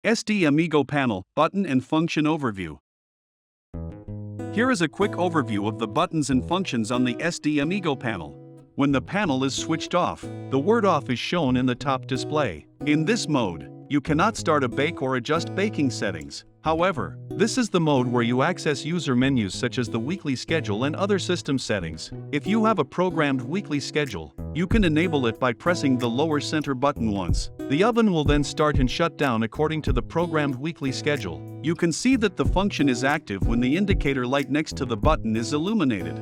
SD Amigo panel, button and function overview. Here is a quick overview of the buttons and functions on the SD Amigo panel. When the panel is switched off, the word "off" is shown in the top display. In this mode, you cannot start a bake or adjust baking settings. However, this is the mode where you access user menus such as the weekly schedule and other system settings. If you have a programmed weekly schedule, you can enable it by pressing the lower center button once. The oven will then start and shut down according to the programmed weekly schedule. You can see that the function is active when the indicator light next to the button is illuminated.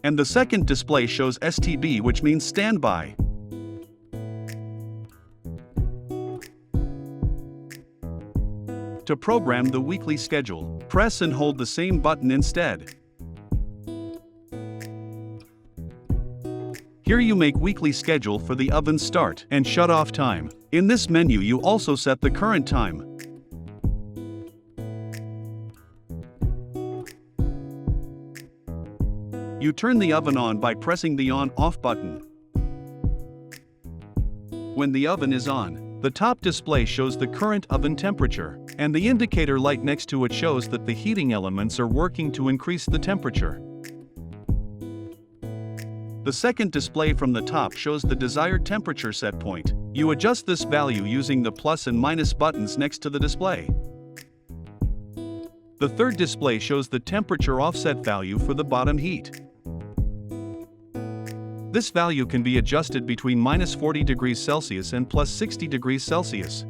And the second display shows STB, which means standby. To program the weekly schedule, press and hold the same button instead. Here you make weekly schedule for the oven start and shut off time. In this menu you also set the current time. You turn the oven on by pressing the on/off button. When the oven is on, the top display shows the current oven temperature, and the indicator light next to it shows that the heating elements are working to increase the temperature. The second display from the top shows the desired temperature set point. You adjust this value using the plus and minus buttons next to the display. The third display shows the temperature offset value for the bottom heat. This value can be adjusted between -40 degrees Celsius and +60 degrees Celsius.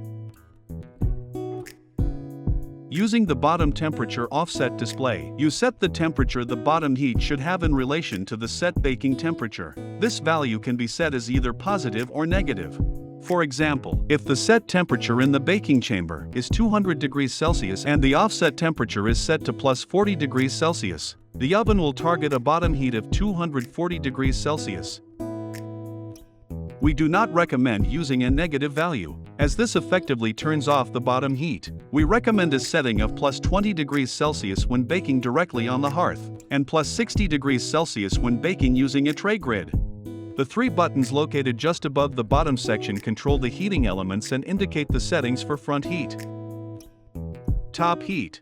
Using the bottom temperature offset display, you set the temperature the bottom heat should have in relation to the set baking temperature. This value can be set as either positive or negative. For example, if the set temperature in the baking chamber is 200 degrees Celsius and the offset temperature is set to +40 degrees Celsius, the oven will target a bottom heat of 240 degrees Celsius. We do not recommend using a negative value, as this effectively turns off the bottom heat. We recommend a setting of +20 degrees Celsius when baking directly on the hearth, and +60 degrees Celsius when baking using a tray grid. The three buttons located just above the bottom section control the heating elements and indicate the settings for front heat, top heat,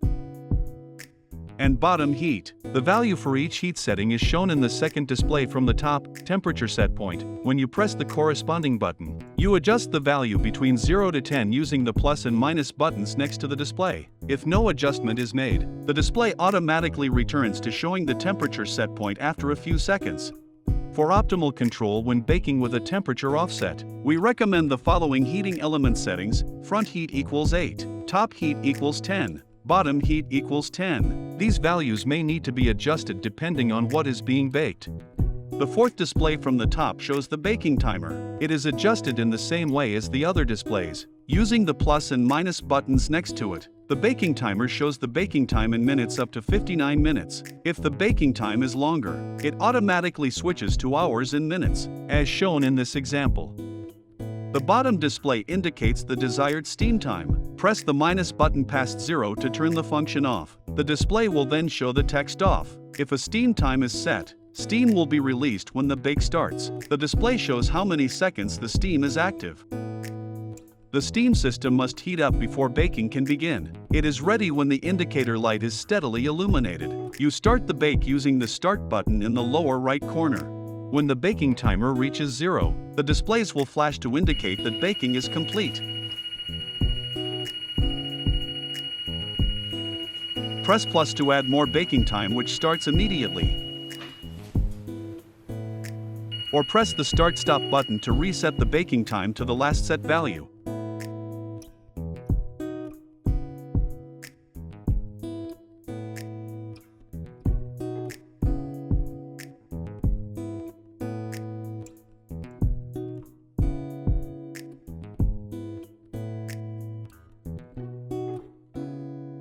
and bottom heat. The value for each heat setting is shown in the second display from the top, temperature set point. When you press the corresponding button, you adjust the value between 0 to 10 using the plus and minus buttons next to the display. If no adjustment is made, the display automatically returns to showing the temperature set point after a few seconds. For optimal control when baking with a temperature offset, we recommend the following heating element settings: front heat equals 8, top heat equals 10, bottom heat equals 10. These values may need to be adjusted depending on what is being baked. The fourth display from the top shows the baking timer. It is adjusted in the same way as the other displays, using the plus and minus buttons next to it. The baking timer shows the baking time in minutes up to 59 minutes. If the baking time is longer, it automatically switches to hours and minutes, as shown in this example. The bottom display indicates the desired steam time. Press the minus button past 0 to turn the function off. The display will then show the text "off." If a steam time is set, steam will be released when the bake starts. The display shows how many seconds the steam is active. The steam system must heat up before baking can begin. It is ready when the indicator light is steadily illuminated. You start the bake using the start button in the lower right corner. When the baking timer reaches 0, the displays will flash to indicate that baking is complete. Press plus to add more baking time, which starts immediately. Or press the start-stop button to reset the baking time to the last set value.